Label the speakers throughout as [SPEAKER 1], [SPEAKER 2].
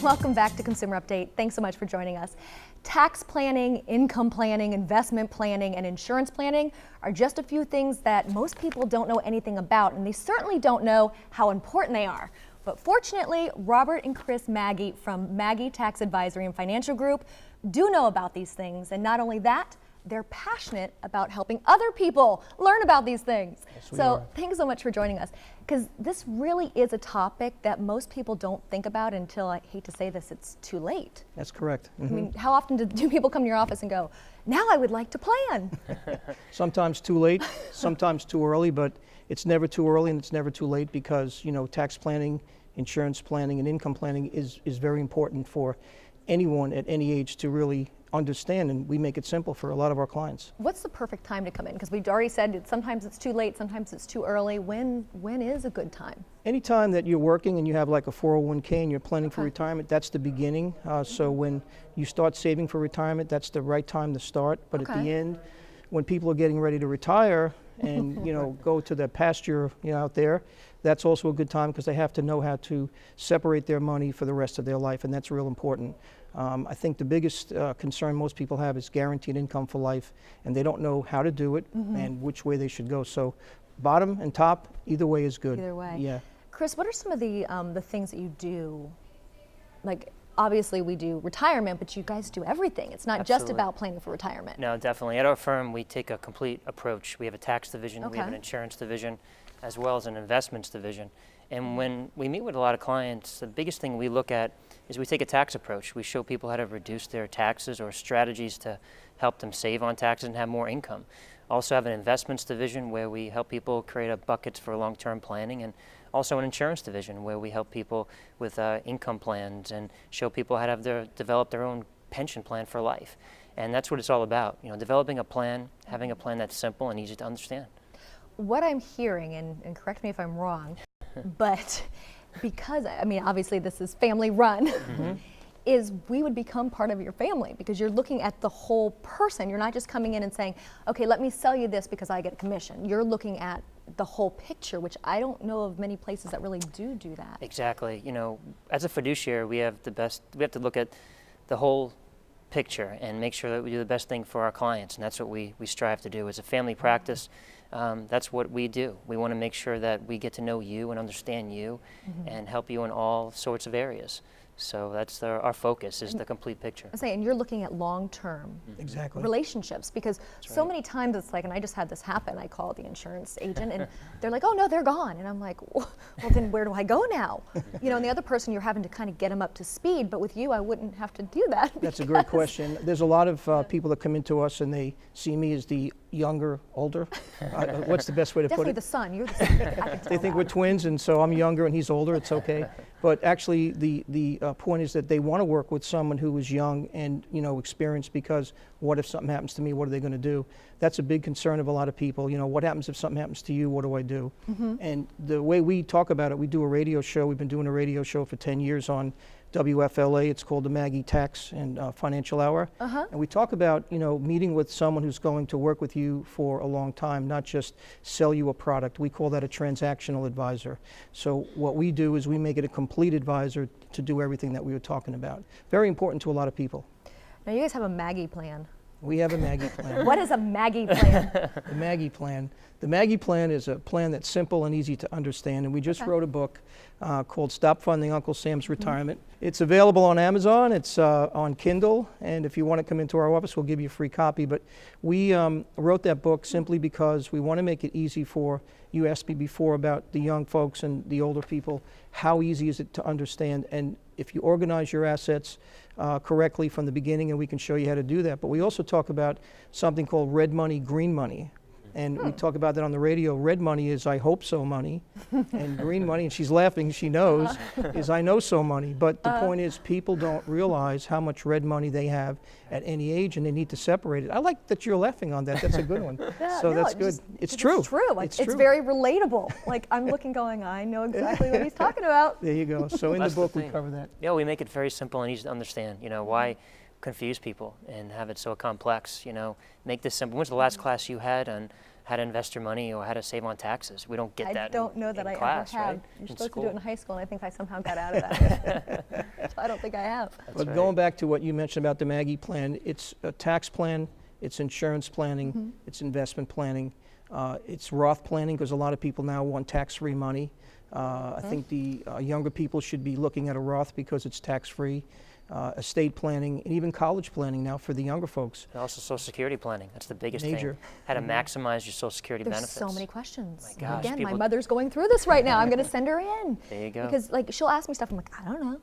[SPEAKER 1] Welcome back to Consumer Update. Thanks so much for joining us. Tax planning, income planning, investment planning, and insurance planning are just a few things that most people don't know anything about, and they certainly don't know how important they are. But fortunately, Robert and Chris Maggi from Maggi Tax Advisory and Financial Group do know about these things, and not only that, they're passionate about helping other people learn about these things.
[SPEAKER 2] Yes,
[SPEAKER 1] so thanks so much for joining us, because this really is a topic that most people don't think about until, I hate to say this, it's too late.
[SPEAKER 2] That's correct.
[SPEAKER 1] I mean, how often do people come to your office and go, now I would like to plan?
[SPEAKER 2] Sometimes too late, sometimes too early, but it's never too early and it's never too late, because tax planning, insurance planning, and income planning is very important for anyone at any age to really understand, and we make it simple for a lot of our clients.
[SPEAKER 1] What's the perfect time to come in? Because we've already said sometimes it's too late, sometimes it's too early. When is a good time?
[SPEAKER 2] Anytime that you're working and you have like a 401k and you're planning for retirement, that's the beginning. So when you start saving for retirement, that's the right time to start. But at the end, when people are getting ready to retire and go to the pasture out there, that's also a good time, because they have to know how to separate their money for the rest of their life, and that's real important. I think the biggest concern most people have is guaranteed income for life, and they don't know how to do it and which way they should go. So bottom and top, either way is good.
[SPEAKER 1] Either way.
[SPEAKER 2] Yeah.
[SPEAKER 1] Chris, what are some of the things that you do? Like, obviously we do retirement, but you guys do everything. It's not just about planning for retirement.
[SPEAKER 3] No, definitely. At our firm, we take a complete approach. We have a tax division, we have an insurance division, as well as an investments division. And when we meet with a lot of clients, the biggest thing we look at is we take a tax approach. We show people how to reduce their taxes or strategies to help them save on taxes and have more income. Also have an investments division where we help people create buckets for long-term planning, and also an insurance division where we help people with income plans and show people how to develop their own pension plan for life. And that's what it's all about, developing a plan, having a plan that's simple and easy to understand.
[SPEAKER 1] What I'm hearing, and correct me if I'm wrong, but because, I mean, obviously this is family run, is we would become part of your family, because you're looking at the whole person. You're not just coming in and saying, okay, let me sell you this because I get a commission. You're looking at the whole picture, which I don't know of many places that really do that.
[SPEAKER 3] Exactly. As a fiduciary, we have to look at the whole picture and make sure that we do the best thing for our clients, and that's what we strive to do. As a family practice, that's what we do. We want to make sure that we get to know you and understand you and help you in all sorts of areas. So that's our focus, is the complete picture.
[SPEAKER 1] I say, and you're looking at long-term relationships, because so many times it's like, and I just had this happen, I called the insurance agent and they're like, oh no, they're gone. And I'm like, well then where do I go now? And the other person, you're having to kind of get them up to speed, but with you, I wouldn't have to do that.
[SPEAKER 2] That's a great question. There's a lot of people that come into us and they see me as the younger, older. What's the best way to put it?
[SPEAKER 1] Definitely the son. You're the son.
[SPEAKER 2] They think we're twins, and so I'm younger and he's older. It's okay. But actually, the point is that they want to work with someone who is young and experienced, because what if something happens to me? What are they going to do? That's a big concern of a lot of people. What happens if something happens to you? What do I do? And the way we talk about it, we do a radio show. We've been doing a radio show for 10 years on WFLA. It's called the Maggi Tax and Financial Hour. And we talk about, meeting with someone who's going to work with you for a long time, not just sell you a product. We call that a transactional advisor. So what we do is we make it a complete advisor to do everything that we were talking about. Very important to a lot of people.
[SPEAKER 1] Now you guys have a Maggi plan.
[SPEAKER 2] We have a Maggi plan.
[SPEAKER 1] What is a Maggi plan?
[SPEAKER 2] The Maggi plan. The Maggi plan is a plan that's simple and easy to understand, and we just wrote a book called Stop Funding Uncle Sam's Retirement. It's available on Amazon, it's on Kindle, and if you want to come into our office, we'll give you a free copy. But we wrote that book simply because we want to make it easy for, you asked me before about the young folks and the older people, how easy is it to understand? And if you organize your assets correctly from the beginning, and we can show you how to do that. But we also talk about something called red money, green money. And we talk about that on the radio. Red money is I hope so money, and green money, and she's laughing, she knows, is I know so money. But the point is, people don't realize how much red money they have at any age, and they need to separate it. I like that you're laughing on that. That's a good one. So that's good. It's true.
[SPEAKER 1] It's true. It's very relatable. Like, I'm looking going, I know exactly what he's talking about.
[SPEAKER 2] There you go. So in the book, we cover that.
[SPEAKER 3] Yeah, we make it very simple and easy to understand. Why confuse people and have it so complex? Make this simple. When's the last class you had on how to invest your money or how to save on taxes. We don't get that
[SPEAKER 1] I don't know that
[SPEAKER 3] in
[SPEAKER 1] I
[SPEAKER 3] class,
[SPEAKER 1] ever have.
[SPEAKER 3] right?
[SPEAKER 1] You're
[SPEAKER 3] In
[SPEAKER 1] supposed to do
[SPEAKER 3] school.
[SPEAKER 1] it in high school, and I think I somehow got out of that. So I don't think I have.
[SPEAKER 2] But
[SPEAKER 3] right.
[SPEAKER 2] going back to what you mentioned about the Maggie plan, it's a tax plan, it's insurance planning, it's investment planning, it's Roth planning, because a lot of people now want tax-free money. I think the younger people should be looking at a Roth because it's tax-free. Estate planning, and even college planning now for the younger folks.
[SPEAKER 3] And also Social Security planning. That's the biggest
[SPEAKER 2] Major.
[SPEAKER 3] thing. How to maximize your Social Security
[SPEAKER 1] There's
[SPEAKER 3] benefits.
[SPEAKER 1] so many questions.
[SPEAKER 3] My gosh,
[SPEAKER 1] Again, my
[SPEAKER 3] people-
[SPEAKER 1] mother's going through this right now. I'm going to send her in.
[SPEAKER 3] There you go.
[SPEAKER 1] Because like she'll ask me stuff. I'm like, I don't know.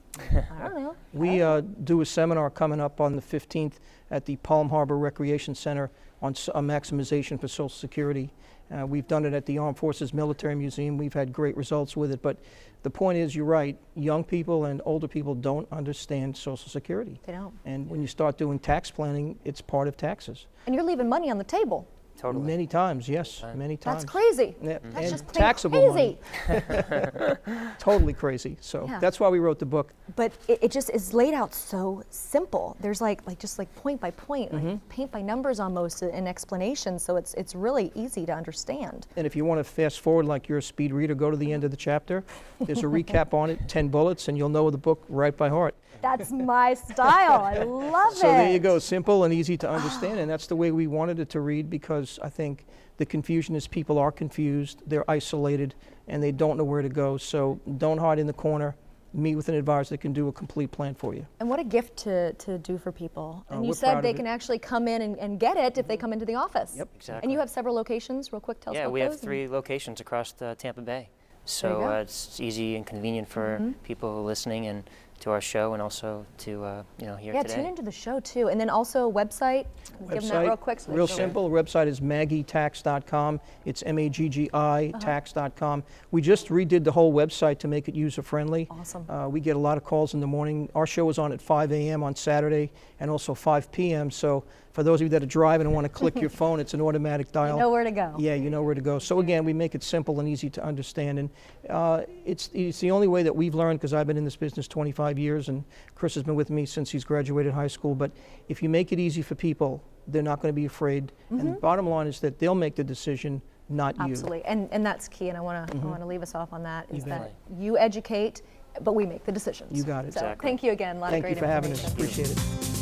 [SPEAKER 1] I don't know.
[SPEAKER 2] We do a seminar coming up on the 15th at the Palm Harbor Recreation Center on maximization for Social Security. We've done it at the Armed Forces Military Museum. We've had great results with it. But the point is, you're right, young people and older people don't understand Social Security.
[SPEAKER 1] They don't.
[SPEAKER 2] And when you start doing tax planning, it's part of taxes.
[SPEAKER 1] And you're leaving money on the table.
[SPEAKER 3] Totally.
[SPEAKER 2] Many times, yes,
[SPEAKER 3] Time.
[SPEAKER 2] many times.
[SPEAKER 1] That's crazy.
[SPEAKER 2] Yeah,
[SPEAKER 1] That's
[SPEAKER 2] and
[SPEAKER 1] just plain
[SPEAKER 2] taxable
[SPEAKER 1] crazy.
[SPEAKER 2] money. Totally crazy. So
[SPEAKER 1] Yeah.
[SPEAKER 2] that's why we wrote the book.
[SPEAKER 1] But it just is laid out so simple. There's like just like point by point, like paint by numbers almost, an explanation. So it's really easy to understand.
[SPEAKER 2] And if you want to fast forward like you're a speed reader, go to the end of the chapter. There's a recap on it, 10 bullets, and you'll know the book right by heart.
[SPEAKER 1] That's my style. I love it.
[SPEAKER 2] So there you go, simple and easy to understand, and that's the way we wanted it to read, because I think the confusion is people are confused, they're isolated, and they don't know where to go. So don't hide in the corner. Meet with an advisor that can do a complete plan for you.
[SPEAKER 1] And what a gift to do for people. And you
[SPEAKER 2] we're
[SPEAKER 1] said
[SPEAKER 2] proud
[SPEAKER 1] they
[SPEAKER 2] of it.
[SPEAKER 1] can actually come in and get it if they come into the office.
[SPEAKER 2] Yep.
[SPEAKER 3] Exactly.
[SPEAKER 1] And you have several locations. Real quick, tell us
[SPEAKER 3] Yeah,
[SPEAKER 1] about
[SPEAKER 3] we have
[SPEAKER 1] those.
[SPEAKER 3] 3 locations across Tampa Bay.
[SPEAKER 1] There you
[SPEAKER 3] So
[SPEAKER 1] go.
[SPEAKER 3] it's easy and convenient for people who are listening and to our show, and also to here
[SPEAKER 1] Yeah,
[SPEAKER 3] today.
[SPEAKER 1] tune into the show too. And then also a website. Give them that real quick. So they
[SPEAKER 2] real
[SPEAKER 1] can go-
[SPEAKER 2] simple. The website is MaggieTax.com. It's MAGGI tax.com. We just redid the whole website to make it user-friendly.
[SPEAKER 1] Awesome.
[SPEAKER 2] We get a lot of calls in the morning. Our show is on at 5 a.m. on Saturday and also 5 p.m. So for those of you that are driving and want to click your phone, it's an automatic dial.
[SPEAKER 1] You know where to go.
[SPEAKER 2] Yeah, you know where to go. So again, we make it simple and easy to understand, and it's the only way that we've learned, because I've been in this business 25 years, and Chris has been with me since he's graduated high school. But if you make it easy for people, they're not going to be afraid. And the bottom line is that they'll make the decision, not you.
[SPEAKER 1] Absolutely. And that's key. And I want to leave us off on that. Is
[SPEAKER 2] bet.
[SPEAKER 1] that you educate, but we make the decisions.
[SPEAKER 2] You got it.
[SPEAKER 1] So
[SPEAKER 3] Exactly.
[SPEAKER 1] thank you again. A lot
[SPEAKER 2] Thank
[SPEAKER 1] of
[SPEAKER 2] you
[SPEAKER 1] great
[SPEAKER 2] for having us.
[SPEAKER 1] information.
[SPEAKER 2] Appreciate it.